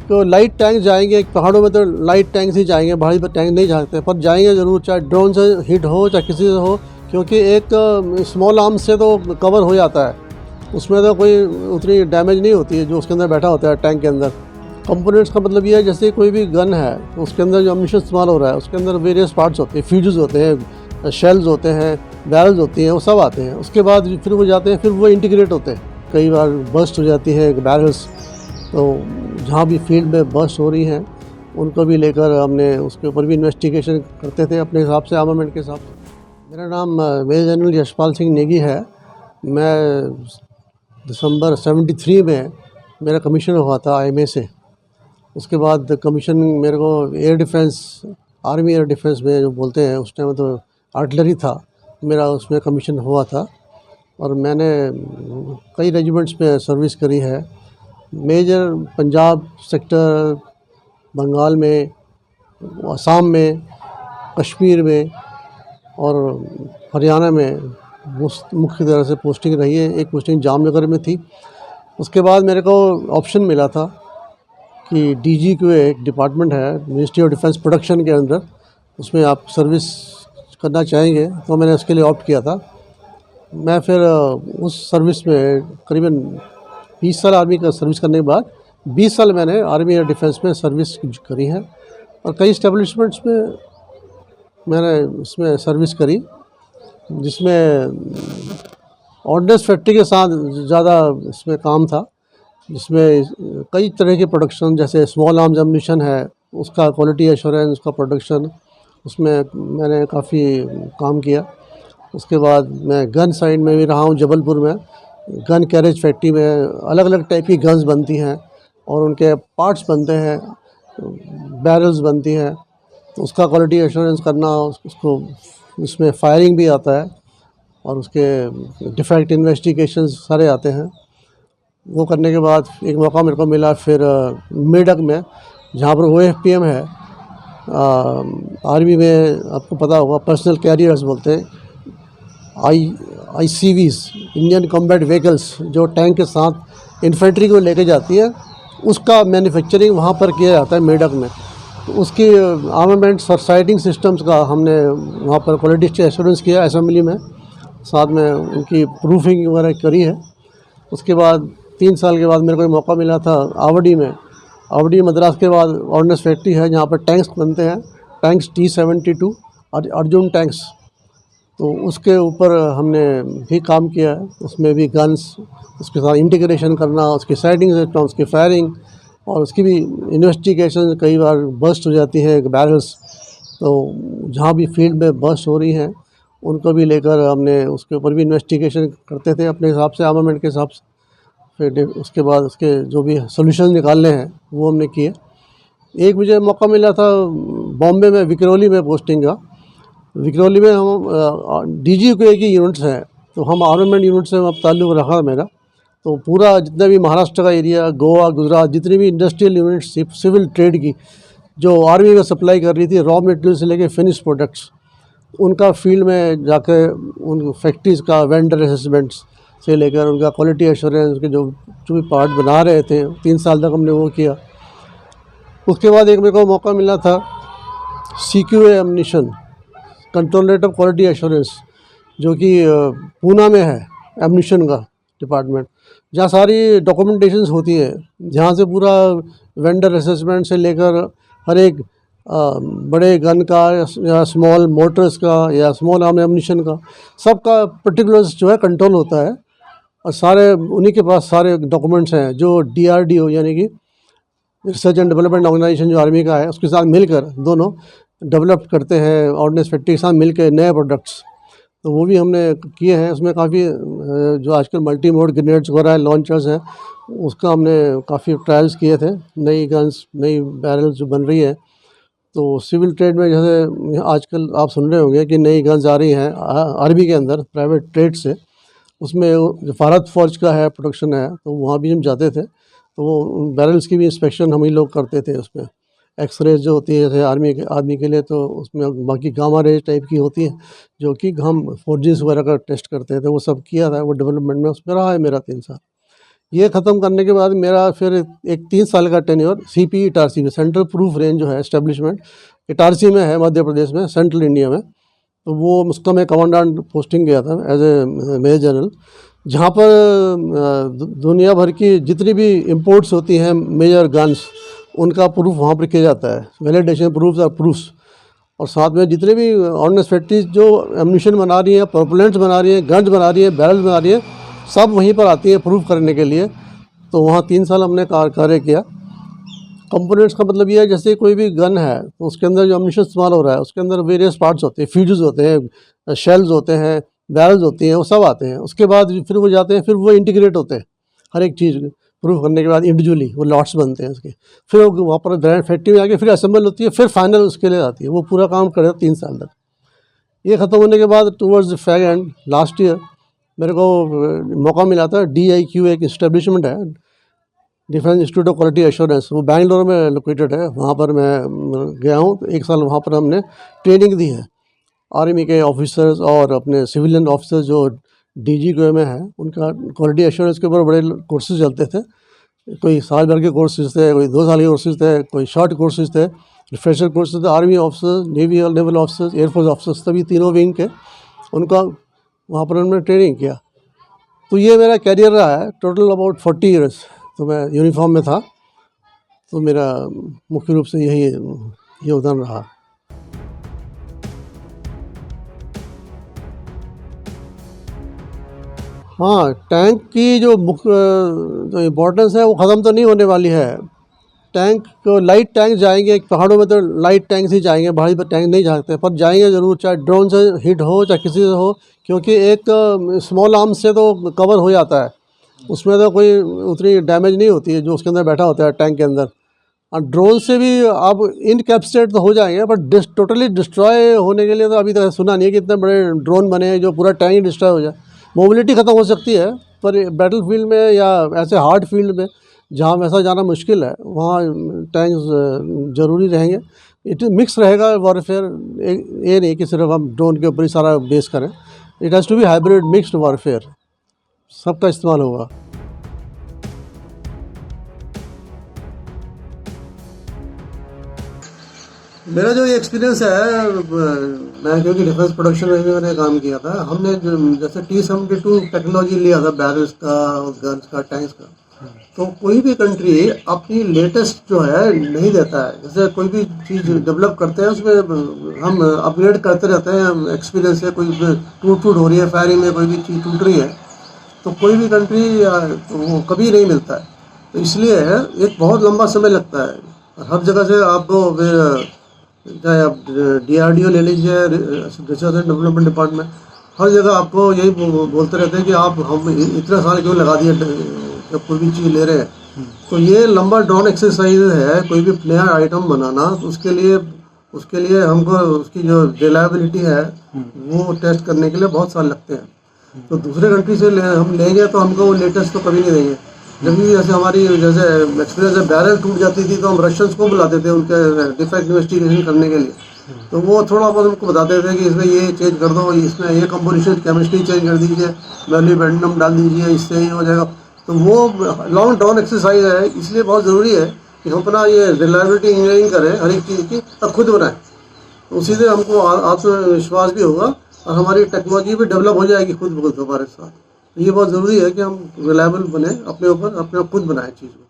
तो light tank जाएंगे, पहाड़ों में तो लाइट टैंक ही जाएंगे, भारी टैंक नहीं जा सकते, पर जाएंगे ज़रूर, चाहे ड्रोन से हिट हो चाहे किसी से हो, क्योंकि एक स्मॉल आर्म्स से तो कवर हो जाता है, उसमें तो कोई उतनी डैमेज नहीं होती है जो उसके अंदर बैठा होता है टैंक के अंदर। कंपोनेंट्स का मतलब ये है जैसे कोई भी गन है तो उसके अंदर जो अम्यूनिशन इस्तेमाल हो रहा है उसके अंदर वेरियस पार्ट्स होते हैं, फ्यूजेस होते हैं, शेल्स होते हैं, बैरल्स होती हैं, वो सब आते हैं। उसके बाद फिर वो जाते हैं, फिर वो इंटीग्रेट होते हैं, कई बार बर्स्ट हो जाती है बैरल्स, तो जहाँ भी फील्ड में बर्स्ट हो रही हैं उनको भी लेकर हमने उसके ऊपर भी इन्वेस्टिगेशन करते थे अपने हिसाब से, आर्मामेंट के हिसाब से। मेरा नाम मेजर जनरल यशपाल सिंह नेगी है। मैं दिसंबर 73 में मेरा कमीशन हुआ था IMA से। उसके बाद कमीशन मेरे को air defence, army air defence में जो बोलते हैं, उस टाइम तो आर्टिलरी था मेरा, उसमें कमीशन हुआ था और मैंने कई रेजिमेंट्स में सर्विस करी है। मेजर पंजाब सेक्टर, बंगाल में, असम में, कश्मीर में और हरियाणा में मुख्य तरह से पोस्टिंग रही है। एक पोस्टिंग जामनगर में थी। उसके बाद मेरे को ऑप्शन मिला था कि DG एक डिपार्टमेंट है मिनिस्ट्री ऑफ डिफेंस प्रोडक्शन के अंदर, उसमें आप सर्विस करना चाहेंगे, तो मैंने उसके लिए ऑप्ट किया था। मैं फिर उस सर्विस में करीबन 20 साल आर्मी का सर्विस करने के बाद 20 साल मैंने आर्मी एयर डिफेंस में सर्विस करी है और कई इस्टेब्लिशमेंट्स में मैंने उसमें सर्विस करी, जिसमें ऑर्डिनेंस फैक्ट्री के साथ ज़्यादा इसमें काम था, जिसमें कई तरह के प्रोडक्शन, जैसे स्मॉल आर्म्स एम्यूनिशन है उसका क्वालिटी एश्योरेंस, उसका प्रोडक्शन, उसमें मैंने काफ़ी काम किया। उसके बाद मैं गन साइड में भी रहा हूँ। जबलपुर में गन कैरेज फैक्ट्री में अलग अलग टाइप की गन्स बनती हैं और उनके पार्ट्स बनते हैं, बैरल्स बनती हैं, तो उसका क्वालिटी एश्योरेंस करना, उसको उसमें फायरिंग भी आता है और उसके डिफेक्ट इन्वेस्टिगेशंस सारे आते हैं। वो करने के बाद एक मौका मेरे को मिला फिर मेडक में, जहाँ पर OFPM है, आर्मी में आपको पता होगा, पर्सनल कैरियर्स बोलते हैं, ICVs, इंडियन कॉम्बैट व्हीकल्स, जो टैंक के साथ इन्फेंट्री को लेके जाती है, उसका मैन्युफैक्चरिंग वहाँ पर किया जाता है मेडक में। तो उसकी आर्मामेंट्स और साइटिंग सिस्टम्स का हमने वहाँ पर क्वालिटी एश्योरेंस किया असेंबली में, साथ में उनकी प्रूफिंग वगैरह करी है। उसके बाद 3 साल के बाद मेरे को एक मौका मिला था आवड़ी में। आवड़ी मद्रास के बाद ऑर्डिनेंस फैक्ट्री है जहाँ पर टैंक्स बनते हैं, टैंक्स T-72 और अर्जुन टैंक्स, तो उसके ऊपर हमने भी काम किया है। उसमें भी गन्स, उसके साथ इंटीग्रेशन करना, उसकी साइटिंग सिस्टम, उसकी फायरिंग और उसकी भी इन्वेस्टिगेशन। कई बार बर्स्ट हो जाती है बैरल्स, तो जहाँ भी फील्ड में बर्स्ट हो रही हैं उनको भी लेकर हमने उसके ऊपर भी इन्वेस्टिगेशन करते थे अपने हिसाब से, आर्मामेंट के हिसाब से। फिर उसके बाद उसके जो भी सोल्यूशन निकालने हैं वो हमने किए। एक मुझे मौका मिला था बॉम्बे में, विक्रोली में पोस्टिंग का। विक्रोली में हम DG की यूनिट्स हैं, तो हम आर्मामेंट यूनिट से अब ताल्लुक़ रखा मेरा। तो पूरा जितना भी महाराष्ट्र का एरिया, गोवा, गुजरात, जितनी भी इंडस्ट्रियल यूनिट्स, सिविल ट्रेड की जो आर्मी में सप्लाई कर रही थी, रॉ मटेरियल से लेके फिनिश प्रोडक्ट्स, उनका फील्ड में जाकर उन फैक्ट्रीज़ का वेंडर असेसमेंट्स से लेकर उनका क्वालिटी एश्योरेंस के जो भी पार्ट बना रहे थे, 3 साल तक हमने वो किया। उसके बाद एक मेरे को मौका मिला था CQA ammunition, controllerate of quality assurance, जो कि पूना में है, एम्यूनिशन का डिपार्टमेंट, जहाँ सारी डॉक्यूमेंटेशंस होती है, जहाँ से पूरा वेंडर असेसमेंट से लेकर हर एक बड़े गन का या स्मॉल मोटर्स का या स्मॉल आर्म एम्यूनिशन का, सबका पर्टिकुलर्स जो है कंट्रोल होता है और सारे उन्हीं के पास सारे डॉक्यूमेंट्स हैं जो DRDO यानी कि रिसर्च एंड डेवलपमेंट ऑर्गेनाइजेशन जो आर्मी का है, उसके साथ मिलकर दोनों डेवलप करते हैं, ऑर्डिनेंस फैक्ट्री के साथ मिलकर नए प्रोडक्ट्स। तो वो भी हमने किए हैं। उसमें काफ़ी जो आजकल मल्टी मोड ग्रेनेड्स वगैरह है, लॉन्चर्स हैं, उसका हमने काफ़ी ट्रायल्स किए थे। नई गन्स, नई बैरल्स जो बन रही है, तो सिविल ट्रेड में जैसे आजकल आप सुन रहे होंगे कि नई गन्स आ रही हैं आर्मी के अंदर प्राइवेट ट्रेड से, उसमें जो भारत फौज का है प्रोडक्शन है, तो वहाँ भी हम जाते थे, तो वो बैरल्स की भी इंस्पेक्शन हम ही लोग करते थे। उसमें एक्सरेज जो होती है जैसे आर्मी के लिए, तो उसमें बाकी गामा रेज टाइप की होती है जो कि हम फोर्जेस वगैरह का टेस्ट करते थे, वो सब किया था। वो डेवलपमेंट में उसमें रहा है मेरा 3 साल। ये ख़त्म करने के बाद मेरा फिर एक 3 साल का टेन्योर CPE इटारसी में, सेंट्रल प्रूफ रेंज जो है एस्टेब्लिशमेंट इटारसी में है, मध्य प्रदेश में, सेंट्रल इंडिया में। तो वो उसका मैं कमांडेंट पोस्टिंग गया था एज ए मेजर जनरल, जहाँ पर दुनिया भर की जितनी भी इंपोर्ट्स होती हैं मेजर गन्स, उनका प्रूफ वहाँ पर किया जाता है, वैलिडेशन प्रूफ्स और प्रूफ्स। और साथ में जितने भी ऑर्डिनेंस फैक्ट्रीज जो एम्यूनिशन बना रही हैं, प्रोपेलेंट्स बना रही हैं, गन्स बना रही हैं, बैरल्स बना रही हैं, सब वहीं पर आती है प्रूफ करने के लिए। तो वहाँ 3 साल हमने कार्य किया। कंपोनेंट्स का मतलब ये है, जैसे कोई भी गन है तो उसके अंदर जो एम्यूनिशन इस्तेमाल हो रहा है उसके अंदर वेरियस पार्ट्स होते हैं, फ्यूजेस होते हैं, शेल्स होते हैं, बैरल्स होती हैं, वो सब आते हैं। उसके बाद फिर वो जाते हैं, फिर वो इंटीग्रेट होते हैं, हर एक चीज़ प्रूफ करने के बाद इंडिविजुअली वो लॉट्स बनते हैं उसके, फिर वो वहाँ पर ग्रैंड फैक्ट्री में आके फिर असेंबल होती है, फिर फाइनल उसके लिए आती है। वो पूरा काम करे 3 साल तक। ये ख़त्म होने के बाद towards the fag and last year मेरे को मौका मिला था। DIQ एक इस्टेब्लिशमेंट है, defence institute of quality assurance, वो बैंगलोर में लोकेटेड है। वहाँ पर मैं गया हूँ, तो 1 साल वहाँ पर हमने ट्रेनिंग दी है। आर्मी के ऑफिसर्स और अपने सिविलियन ऑफिसर्स जो DGQ में है, उनका क्वालिटी एश्योरेंस के ऊपर बड़े कोर्सेज चलते थे। कोई साल भर के कोर्सेज थे, कोई 2 साल के कोर्सेज थे, कोई शॉर्ट कोर्सेज थे, रिफ्रेशर कोर्सेज थे। आर्मी ऑफिसर्स, नेवी और नेवल ऑफिसर्स, एयरफोर्स ऑफिसर्स, तभी तीनों विंग के, उनका वहाँ पर उन्होंने ट्रेनिंग किया। तो ये मेरा कैरियर रहा है टोटल अबाउट 40 ईयर्स। तो मैं यूनिफॉर्म में था, तो मेरा मुख्य रूप से यही योगदान रहा। हाँ, टैंक की जो जो इम्पोर्टेंस है वो ख़त्म तो नहीं होने वाली है। टैंक को लाइट टैंक जाएंगे, पहाड़ों में तो लाइट टैंक ही जाएंगे, भारी टैंक नहीं जाते, पर जाएंगे ज़रूर, चाहे ड्रोन से हिट हो चाहे किसी से हो, क्योंकि एक स्मॉल आर्म्स से तो कवर हो जाता है, उसमें तो कोई उतनी डैमेज नहीं होती है जो उसके अंदर बैठा होता है टैंक के अंदर। और ड्रोन से भी आप इनकैप्सुलेट तो हो जाएंगे, बट टोटली डिस्ट्रॉय होने के लिए तो अभी तक सुना नहीं है कि इतने बड़े ड्रोन बने हैं जो पूरा टैंक ही डिस्ट्रॉय हो जाए। मोबिलिटी ख़त्म हो सकती है, पर बैटल फील्ड में या ऐसे हार्ड फील्ड में जहाँ वैसा जाना मुश्किल है, वहाँ टैंक्स ज़रूरी रहेंगे। इट मिक्स रहेगा वॉरफेयर, ये नहीं कि सिर्फ हम ड्रोन के ऊपर ही सारा बेस करें। It has to be hybrid mixed warfare, सबका इस्तेमाल होगा। मेरा जो ये एक्सपीरियंस है, मैं क्योंकि डिफेंस प्रोडक्शन में भी मैंने काम किया था, हमने जैसे T-72 टेक्नोलॉजी लिया था, बैरल्स का, गन्स का, टैंक्स का। तो कोई भी कंट्री अपनी लेटेस्ट जो है नहीं देता है। जैसे कोई भी चीज़ डेवलप करते हैं उसमें हम अपग्रेड करते रहते हैं एक्सपीरियंस से। कोई टूट हो रही है फायरिंग में, कोई भी चीज़ टूट रही है, तो कोई भी कंट्री तो वो कभी नहीं मिलता है। तो इसलिए एक बहुत लंबा समय लगता है। हर जगह से आपको, चाहे आप DRDO ले लीजिए, रिसर्च एंड डेवलपमेंट डिपार्टमेंट, हर जगह आपको यही बोलते रहते हैं कि आप हम इतना साल क्यों लगा दिए जब कोई भी चीज़ ले रहे हैं। तो ये लंबा ड्रोन एक्सरसाइज है, कोई भी नया आइटम बनाना, तो उसके लिए हमको उसकी जो रिलायबिलिटी है वो टेस्ट करने के लिए बहुत साल लगते हैं। तो दूसरे कंट्री से हम लेंगे तो हमको वो लेटेस्ट तो कभी नहीं देंगे। जब भी जैसे हमारी जैसे एक्सपीरियंस है, बैरल टूट जाती थी तो हम रशियंस को बुलाते थे उनके डिफेक्ट इन्वेस्टिगेशन करने के लिए। तो वो थोड़ा बहुत हमको बताते थे कि इसमें ये चेंज कर दो, इसमें ये कंपोजिशन केमिस्ट्री चेंज कर दीजिए, वैल्यूबेंडम डाल दीजिए, इससे ही हो जाएगा। तो वो लॉन्ग ड्रॉन एक्सरसाइज है, इसलिए बहुत ज़रूरी है कि हम अपना ये रिलायबिलिटी इंजीनियरिंग करें हर एक चीज़ की, और खुद बनाएं। तो उसी से हमको आत्मविश्वास भी होगा और हमारी टेक्नोलॉजी भी डेवलप हो जाएगी खुद ब खुद हमारे साथ। ये बहुत ज़रूरी है कि हम रिलायबल बने, अपने ऊपर अपने खुद बनाएं चीज़ को।